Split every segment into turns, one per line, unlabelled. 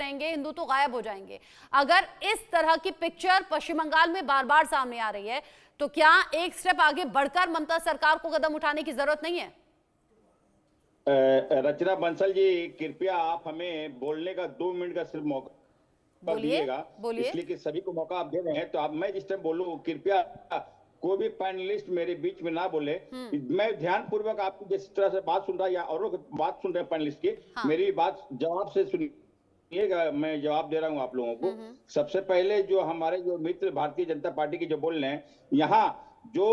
रहेंगे, हिंदू तो गायब हो जाएंगे। अगर इस तरह की पिक्चर पश्चिम बंगाल में बार बार सामने आ रही है तो क्या एक स्टेप आगे बढ़कर ममता सरकार को कदम उठाने की जरूरत नहीं है?
रचना बंसल जी, कृपया आप हमें बोलने का 2 मिनट का सिर्फ मौका दीजिएगा, इसलिए कि सभी को मौका आप दे रहे हैं। तो आप, मैं जिस टाइम बोलूं, कृपया कोई भी पैनलिस्ट मेरे बीच में ना बोले। मैं ध्यान पूर्वक आपकी जिस तरह से बात सुन रहा या औरों की बात सुन रहे हैं पैनलिस्ट की, मेरी बात जवाब से सुनिएगा, मैं जवाब दे रहा हूं आप लोगों को। सबसे पहले जो हमारे जो मित्र भारतीय जनता पार्टी के जो बोल रहे हैं, यहाँ जो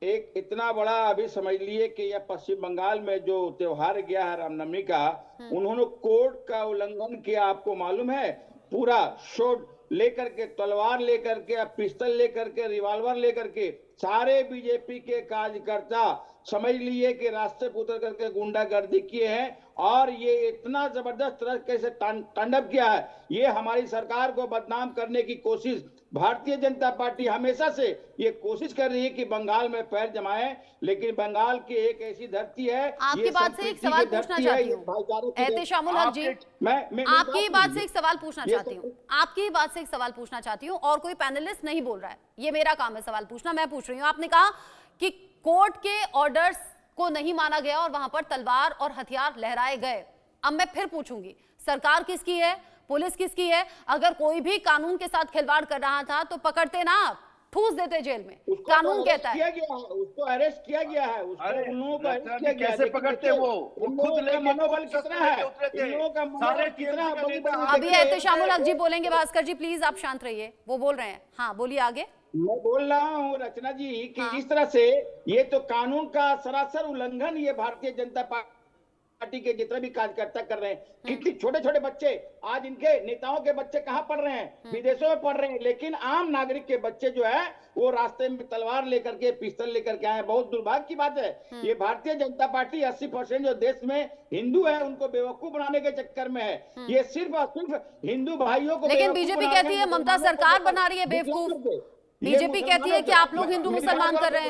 एक इतना बड़ा, अभी समझ लिए कि यह पश्चिम बंगाल में जो त्योहार गया है रामनवमी का, उन्होंने कोड का उल्लंघन किया। आपको मालूम है, पूरा शोड लेकर के, तलवार लेकर के, पिस्तल लेकर के, रिवॉल्वर लेकर के सारे बीजेपी के कार्यकर्ता समझ लिए कि रास्ते पर उतर करके गुंडागर्दी किए हैं। और ये इतना जबरदस्त तरह कैसे तांडव किया है, ये हमारी सरकार को बदनाम करने की कोशिश भारतीय जनता पार्टी हमेशा से ये कोशिश कर रही है कि बंगाल में पैर जमाए, लेकिन बंगाल की एक ऐसी धरती है।
आपकी बात से एक सवाल पूछना चाहती हूँ एहतेशामुल हक जी, मैं आपकी बात से एक सवाल पूछना चाहती हूँ, आपकी बात से एक सवाल पूछना चाहती हूँ, और कोई पैनलिस्ट नहीं बोल रहा है, ये मेरा काम है सवाल पूछना, मैं पूछ रही हूँ। आपने कहा कि कोर्ट के ऑर्डर्स को नहीं माना गया और वहां पर तलवार और हथियार लहराए गए। अब मैं फिर पूछूंगी, सरकार किसकी है, पुलिस किसकी है? अगर कोई भी कानून के साथ खिलवाड़ कर रहा था तो पकड़ते ना, आप ठूस देते जेल में। कानून कहता है
उसको अरेस्ट किया गया है, उसको
कैसे पकड़ते वो खुद
मनोबल कितना है,
अभी एहतेशामुल हक जी बोलेंगे। भास्कर जी प्लीज आप शांत रहिए, वो बोल रहे हैं। हाँ बोलिए आगे।
मैं बोल रहा हूँ रचना जी कि इस तरह से ये तो कानून का सरासर उल्लंघन ये भारतीय जनता पार्टी के जितने भी कार्यकर्ता कर रहे हैं। कितने छोटे छोटे बच्चे, आज इनके नेताओं के बच्चे कहाँ पढ़ रहे हैं, विदेशों में पढ़ रहे हैं, लेकिन आम नागरिक के बच्चे जो है वो रास्ते में तलवार लेकर के, पिस्तल लेकर के आए। बहुत दुर्भाग्य की बात है। ये भारतीय जनता पार्टी 80% जो देश में हिंदू है उनको बेवकूफ बनाने के चक्कर में है। ये सिर्फ और सिर्फ हिंदू भाइयों को,
लेकिन बीजेपी कहती है ममता सरकार बना रही है बेवकूफ। बीजेपी कहती है कि आप लोग हिंदू मुसलमान कर रहे हैं।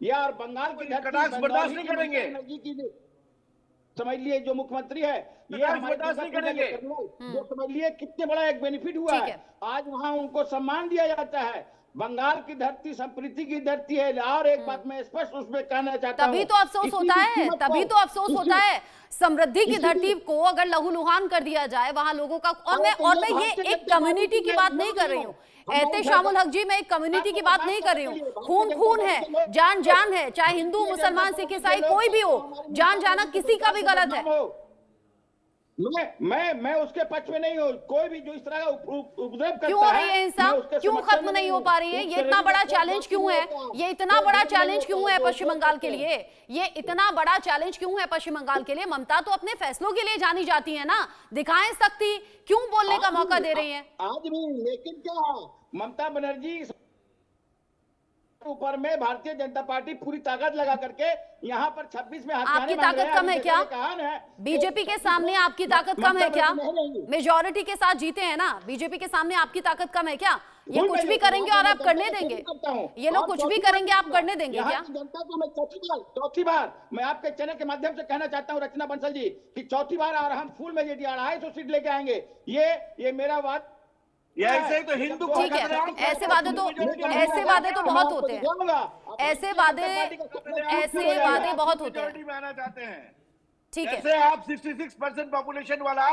यार बंगाल की धरती
बर्दाश्त नहीं करेंगे,
समझ लिए जो मुख्यमंत्री है ये
बर्दाश्त नहीं करेंगे।
जो समझ लिए कितने बड़ा एक बेनिफिट हुआ है, आज वहां उनको सम्मान दिया जाता है। बंगाल की धरती संप्रीति की धरती है। और एक बात मैं स्पष्ट उसमें कहना चाहता हूं,
तभी तो अफसोस होता है, तभी तो अफसोस होता है समृद्धि की धरती को अगर लहूलुहान कर दिया जाए वहां लोगों का। और मैं ये एक कम्युनिटी की बात नहीं कर रही हूँ एहतेशामुल हक जी, मैं एक कम्युनिटी की बात नहीं कर रही हूँ। खून खून है, जान जान है, चाहे हिंदू मुसलमान सिख ईसाई कोई भी हो, जान जाना किसी का भी गलत है।
मैं उसके पक्ष में नहीं हूँ। कोई भी जो इस तरह का उपद्रव करता
क्यों हो रही है हिंसा, क्यों खत्म नहीं हो पा रही है? ये इतना बड़ा चैलेंज क्यों है? ये इतना बड़ा चैलेंज क्यों है पश्चिम बंगाल के लिए? ये इतना बड़ा चैलेंज क्यों है पश्चिम बंगाल के लिए? ममता तो अपने फैसलों के लिए जानी जाती है ना, दिखाएं शक्ति, क्यों बोलने का मौका दे रही है
आज भी? लेकिन क्या ममता बनर्जी ऊपर में भारतीय जनता पार्टी पूरी ताकत लगा करके यहाँ पर 26 में
आपकी ताकत कम है क्या? बीजेपी के सामने आपकी ताकत कम है क्या? मेजॉरिटी के साथ जीते हैं ना, बीजेपी के सामने आपकी ताकत कम है क्या? ये कुछ भी करेंगे और आप करने देंगे? ये लोग कुछ भी करेंगे आप करने देंगे क्या?
जनता को मैं चौथी बार मैं आपके चैनल के माध्यम से कहना चाहता हूँ रचना बंसल जी कि चौथी बार और हम फुल मेजॉरिटी 250 सीट लेके आएंगे। ये मेरा बात।
ऐसे ही तो हिंदू को
ठीक है, ऐसे वादे तो बहुत होते हैं, ऐसे वादे बहुत होते हैं। ठीक है,
ऐसे आप 66% पॉपुलेशन वाला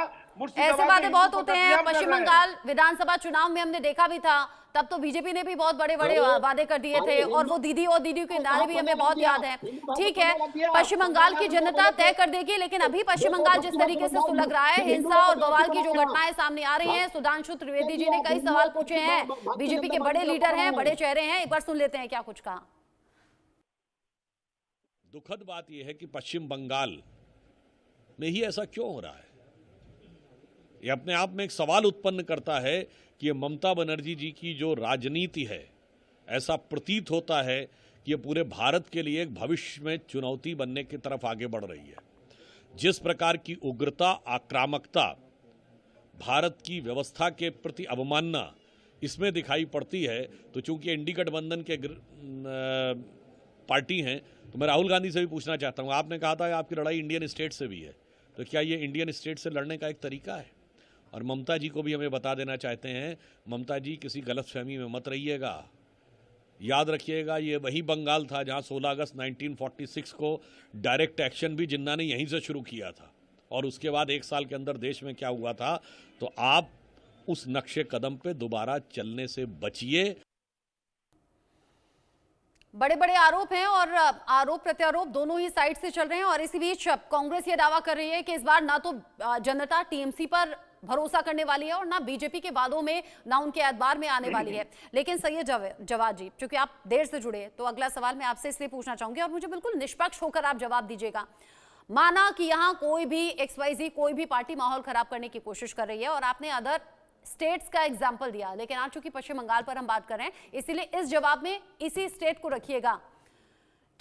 ऐसे वादे बहुत होते हैं। पश्चिम बंगाल विधानसभा चुनाव में हमने देखा भी था, तब तो बीजेपी ने भी बहुत बड़े बड़े वादे कर दिए थे, और वो दीदी और दीदी के नारे भी हमें बहुत याद है। ठीक है, पश्चिम बंगाल की जनता तय कर देगी, लेकिन अभी पश्चिम बंगाल जिस तरीके से सुलग रहा है, हिंसा और बवाल की जो घटनाएं सामने आ रही हैं, सुधांशु त्रिवेदी जी ने कई सवाल पूछे हैं, बीजेपी के बड़े लीडर हैं, बड़े चेहरे हैं, एक बार सुन लेते हैं क्या कुछ कहा।
दुखद बात यह है कि पश्चिम बंगाल में ही ऐसा क्यों हो रहा है। ये अपने आप में एक सवाल उत्पन्न करता है कि ये ममता बनर्जी जी की जो राजनीति है, ऐसा प्रतीत होता है कि ये पूरे भारत के लिए एक भविष्य में चुनौती बनने की तरफ आगे बढ़ रही है। जिस प्रकार की उग्रता, आक्रामकता, भारत की व्यवस्था के प्रति अवमानना इसमें दिखाई पड़ती है, तो चूंकि इंडी गठबंधन के पार्टी हैं, तो मैं राहुल गांधी से भी पूछना चाहता हूं, आपने कहा था आपकी लड़ाई इंडियन स्टेट से भी है, तो क्या ये इंडियन स्टेट से लड़ने का एक तरीका है? और ममता जी को भी हमें बता देना चाहते हैं, ममता जी किसी गलतफहमी में मत रहिएगा। याद रखिएगा, ये वही बंगाल था जहां 16 अगस्त 1946 को डायरेक्ट एक्शन भी जिन्ना ने यहीं से शुरू किया था, और उसके बाद 1 साल के अंदर देश में क्या हुआ था। तो आप उस नक्शे कदम पे दोबारा चलने से बचिए।
बड़े बड़े आरोप हैं और आरोप प्रत्यारोप दोनों ही साइड से चल रहे हैं, और इसी बीच कांग्रेस ये दावा कर रही है कि इस बार ना तो जनता टीएमसी पर भरोसा करने वाली है और ना बीजेपी के वादों में, ना उनके एतबार में आने वाली है। लेकिन सैयद जवाद जी, क्योंकि आप देर से जुड़े, तो अगला सवाल मैं आपसे इसलिए पूछना चाहूंगी और मुझे बिल्कुल निष्पक्ष होकर आप जवाब दीजिएगा। माना कि यहाँ कोई भी XYZ कोई भी पार्टी माहौल खराब करने की कोशिश कर रही है, और आपने अदर स्टेट्स का एग्जाम्पल दिया, लेकिन आज चूंकि पश्चिम बंगाल पर हम बात कर रहे हैं, इसीलिए इस जवाब में इसी स्टेट को रखिएगा।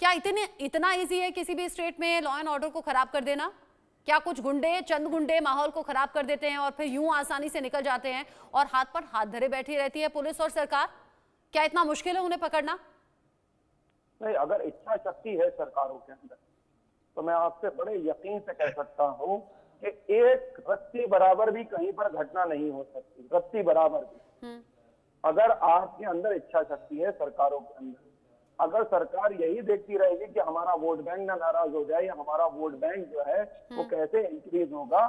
क्या इतना इजी है किसी भी स्टेट में लॉ एंड ऑर्डर को खराब कर देना? क्या कुछ गुंडे, चंद गुंडे माहौल को खराब कर देते हैं और फिर यूं आसानी से निकल जाते हैं और हाथ पर हाथ धरे बैठी रहती है पुलिस और सरकार? क्या इतना मुश्किल है उन्हें पकड़ना?
नहीं, अगर इच्छा शक्ति है सरकारों के अंदर, तो मैं आपसे बड़े यकीन से कह सकता हूं कि एक रत्ती बराबर भी कहीं पर घटना नहीं हो सकती, रत्ती बराबर भी। अगर आपके अंदर इच्छा शक्ति है सरकारों के अंदर, अगर सरकार यही देखती रहेगी कि हमारा वोट बैंक ना नाराज हो जाए या हमारा वोट बैंक जो है वो कैसे इंक्रीज होगा,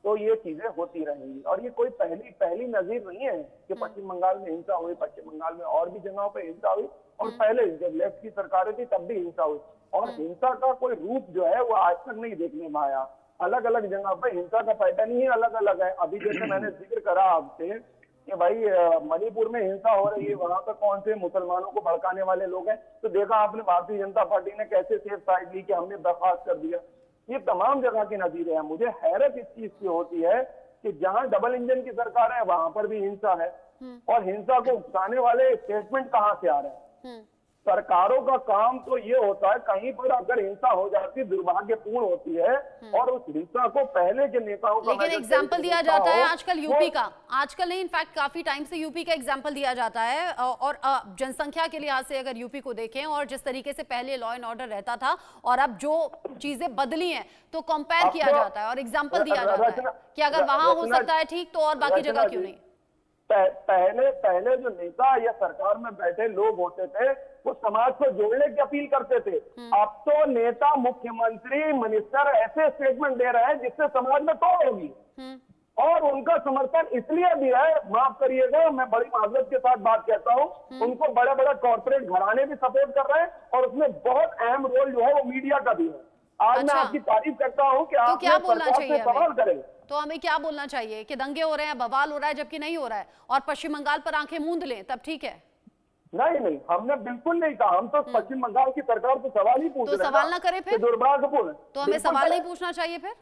तो ये चीजें होती रहेंगी। और ये कोई पहली नजीर नहीं है कि पश्चिम बंगाल में हिंसा हुई, पश्चिम बंगाल में और भी जगहों पे हिंसा हुई, और पहले जब लेफ्ट की सरकारें थी तब भी हिंसा हुई, और हिंसा का कोई रूप जो है वो आज तक नहीं देखने में आया। अलग अलग जगह पे हिंसा का पैटर्न ही अलग अलग है। अभी जैसे मैंने जिक्र करा आपसे कि भाई मणिपुर में हिंसा हो रही है, वहां पर कौन से मुसलमानों को भड़काने वाले लोग हैं, तो देखा आपने भारतीय जनता पार्टी ने कैसे सेफ साइड ली कि हमने बर्खास्त कर दिया। ये तमाम जगह की नतीजे हैं। मुझे हैरत इस चीज की होती है कि जहां डबल इंजन की सरकार है वहां पर भी हिंसा है, और हिंसा को उकसाने वाले स्टेटमेंट कहां से आ रहे हैं। सरकारों का काम तो ये होता है, कहीं पर अगर हिंसा हो जाती है दुर्भाग्यपूर्ण होती है, और उस हिंसा को पहले के नेताओं का,
लेकिन एग्जाम्पल दिया जाता है आजकल यूपी का, आजकल नहीं, इनफैक्ट काफी टाइम से यूपी का एग्जाम्पल दिया जाता है। और जनसंख्या के लिहाज से अगर यूपी को देखें और जिस तरीके से पहले लॉ एंड ऑर्डर रहता था और अब जो चीजें बदली हैं, तो कंपेयर किया जाता है और एग्जाम्पल दिया जाता है कि अगर वहां हो सकता है ठीक, तो और बाकी जगह क्यों नहीं।
पहले जो नेता या सरकार में बैठे लोग होते थे वो समाज को जोड़ने की अपील करते थे। अब तो नेता, मुख्यमंत्री, मिनिस्टर ऐसे स्टेटमेंट दे रहे हैं जिससे समाज में तोड़ होगी, और उनका समर्थन इसलिए भी है, माफ करिएगा मैं बड़ी माजरत के साथ बात कहता हूँ, उनको बड़े बड़े कॉर्पोरेट घराने भी सपोर्ट कर रहे हैं, और उसमें बहुत अहम रोल जो है वो मीडिया का भी है। आज मैं आपकी तारीफ करता हूँ कि आप
क्या बोलना चाहिए
सवाल करें,
तो हमें क्या बोलना चाहिए कि दंगे हो रहे हैं, बवाल हो रहा है, जबकि नहीं हो रहा है, और पश्चिम बंगाल पर आंखें मूंद लें तब ठीक है?
नहीं, हमने बिल्कुल नहीं कहा। हम तो पश्चिम बंगाल की सरकार को सवाल ही पूछ रहे हैं।
तो सवाल ना करे फिर,
दुर्भाग्यपूर्ण।
तो हमें सवाल नहीं पूछना चाहिए फिर?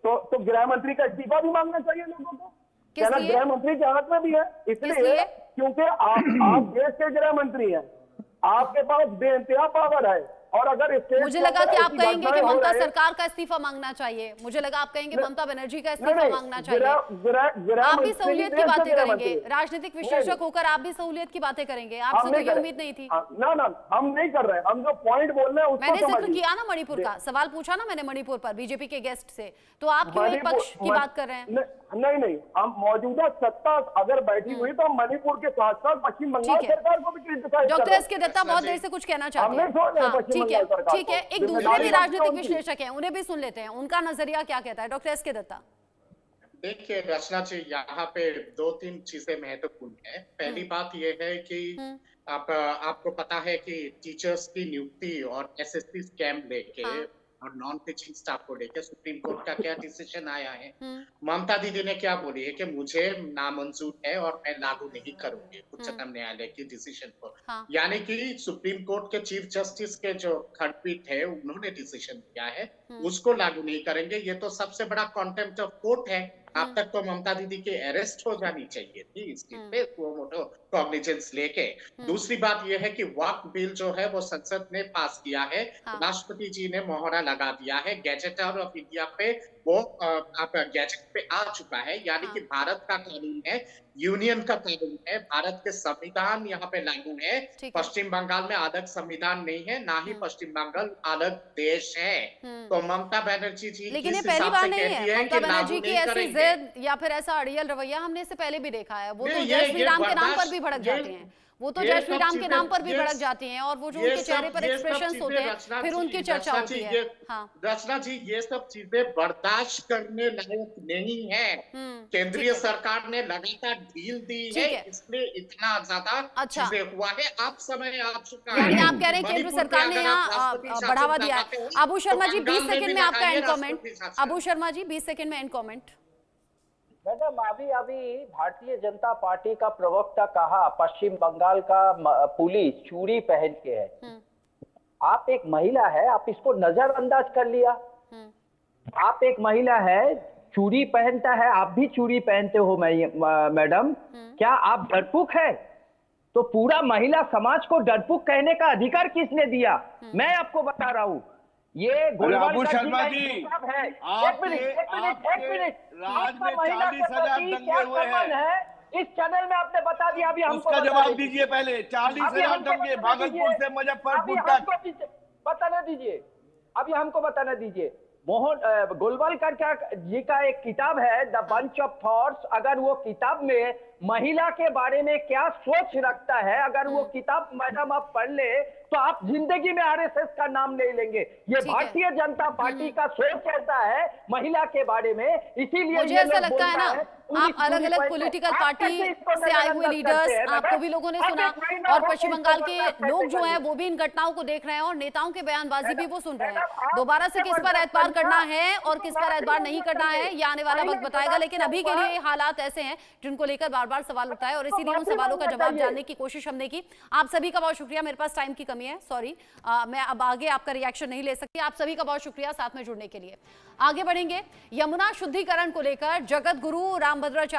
तो गृह मंत्री का इस्तीफा भी मांगना चाहिए लोगों को। गृह मंत्री के हाथ में भी है, इसलिए क्योंकि आप देश के गृह मंत्री हैं, आपके पास बेइंतहा पावर है। और अगर
मुझे लगा कि आप कहेंगे कि ममता सरकार का इस्तीफा मांगना चाहिए, मुझे लगा आप कहेंगे ममता बनर्जी का इस्तीफा मांगना चाहिए। आप भी सहूलियत की बातें करेंगे, राजनीतिक विश्लेषक होकर आप भी सहूलियत की बातें करेंगे, आपसे तो ये उम्मीद नहीं थी।
ना, हम नहीं कर रहे हैं, हम जो पॉइंट बोल रहे हैं उसको
मैंने जिक्र किया ना मणिपुर का, सवाल पूछा ना मैंने मणिपुर पर बीजेपी के गेस्ट से, तो आप क्यों एक पक्ष की बात कर रहे हैं?
नहीं, हम मौजूदा सत्ता अगर बैठी हुई तो हम मणिपुर के साथ साथ पश्चिम बंगाल सरकार को भी क्रिटिसाइज।
डॉक्टर एस के दत्ता बहुत देर से कुछ कहना चाहते हैं। ठीक है, एक दूसरे भी राजनीतिक विश्लेषक हैं, उन्हें भी सुन लेते हैं, उनका नजरिया क्या कहता है। डॉक्टर एस के दत्ता।
देखिए रचना जी, यहाँ पे 2-3 चीजें महत्वपूर्ण है। पहली बात यह है कि आपको पता है कि टीचर्स की नियुक्ति और SSC स्कैम लेके और नॉन टीचिंग स्टाफ को लेकर सुप्रीम कोर्ट का क्या डिसीजन आया है। ममता दीदी ने क्या बोली है कि मुझे नामंजूर है और मैं लागू नहीं करूंगी उच्चतम न्यायालय की डिसीजन को। यानी कि सुप्रीम कोर्ट के चीफ जस्टिस के जो खंडपीठ है उन्होंने डिसीजन दिया है, उसको लागू नहीं करेंगे। ये तो सबसे बड़ा कॉन्टेम्प्ट ऑफ कोर्ट है। अब तक तो ममता दीदी के अरेस्ट हो जानी चाहिए थी इसके पे कॉग्निजेंस लेके। दूसरी बात यह है कि वक्फ बिल जो है वो संसद ने पास किया है, राष्ट्रपति जी ने मोहरा लगा दिया है, गैजेटर ऑफ इंडिया पे वो आप गैजेट पे आ चुका है। यानी कि भारत का कानून है, यूनियन का कानून है, भारत के संविधान यहाँ पे लागू है। पश्चिम बंगाल में अलग संविधान नहीं है, ना ही पश्चिम बंगाल अलग देश है। तो ममता बनर्जी जी
लेकिन ये पहली बार नहीं है, ममता बनर्जी की ऐसी जिद या फिर ऐसा अड़ियल रवैया हमने इससे पहले भी देखा है। वो तो
नहीं,
जय श्री राम के नाम पर
बर्दाश्त-
भी भड़क
ये-
जाते हैं, वो तो
ये
जय श्री
सब
राम के
चीजें-
नाम पर भी
ये-
भड़क जाती हैं और वो जो
ये
उनके चेहरे
सब-
पर
ये सब
एक्सप्रेशंस
चीजें
होते हैं
रचना
फिर
जी-
उनकी चर्चा
रचना
होती
जी,
है।
ये-
हाँ,
रचना जी, ये सब चीजें बर्दाश्त करने लायक नहीं है। केंद्रीय
ठीक है।
सरकार ने लगातार ढील दी
ठीक
है,
है।
इसलिए इतना ज्यादा
अच्छा।
चीजें हुआ है। आप समय आ चुका
यानी
है।
आप कह रहे हैं केंद्र
मणिपुर
सरकार
में
ने
अगर आप
यहाँ
राष्ट्रपति शासन
बढ़ावा दिया
लगाते
है।
हो,
अबू शर्मा
तो
जी 20
बंगाल में
सेकंड
भी
में आपका
लगाइए
एंड कमेंट।
राष्ट्रपति शासन।
अबू शर्मा जी 20 सेकंड में एंड कमेंट।
मैडम अभी भारतीय जनता पार्टी का प्रवक्ता कहा पश्चिम बंगाल का पुलिस चूड़ी पहन के है। आप एक महिला है, आप इसको नजरअंदाज कर लिया। आप एक महिला है, चूड़ी पहनता है, आप भी चूड़ी पहनते हो मैडम, क्या आप डरपोक है? तो पूरा महिला समाज को डरपोक कहने का अधिकार किसने दिया? मैं आपको बता रहा हूँ, ये
अबू शर्मा जी,
है।
आपके राज में 40,000 दंगे हुए हैं।
इस चैनल में आपने बता दिया, अभी हमको
उसका
बता
जवाब
दीजिए।
दीजिए पहले। 40,000
हमको
दंगे
बताने
भागलपुर
दीजिए।
से मुजफ्फरपुर
अभी
तक।
हमको बताने दीजिए, अभी हमको बताने दीजिए। मोहन गोलवलकर जी का एक किताब है द बंच ऑफ थॉट्स। अगर वो किताब में महिला के बारे में क्या सोच रखता है, अगर वो किताब मैडम आप पढ़ ले तो आप जिंदगी में आरएसएस का नाम नहीं लेंगे। ये भारतीय जनता पार्टी का सोच ऐसा है महिला के बारे में, इसीलिए
मुझे ऐसा लगता है ना, आप अलग अलग पॉलिटिकल पार्टी से आए हुए लीडर्स, आपको भी लोगों ने सुना और पश्चिम बंगाल के लोग जो हैं वो भी इन घटनाओं को देख रहे हैं और नेताओं के बयानबाजी भी वो सुन रहे हैं। दोबारा से किस पर एतबार करना है और किस पर एतबार नहीं करना है ये आने वाला वक्त बताएगा, लेकिन अभी के लिए हालात ऐसे हैं जिनको लेकर बार बार सवाल उठता है और इसीलिए उन सवालों का जवाब जानने की कोशिश हमने की। आप सभी का बहुत शुक्रिया, मेरे पास टाइम की कमी है, सॉरी, मैं अब आगे आपका रिएक्शन नहीं ले सकती। आप सभी का बहुत शुक्रिया साथ में जुड़ने के लिए। आगे बढ़ेंगे, यमुना शुद्धिकरण को लेकर जगत गुरु रामभद्राचार्य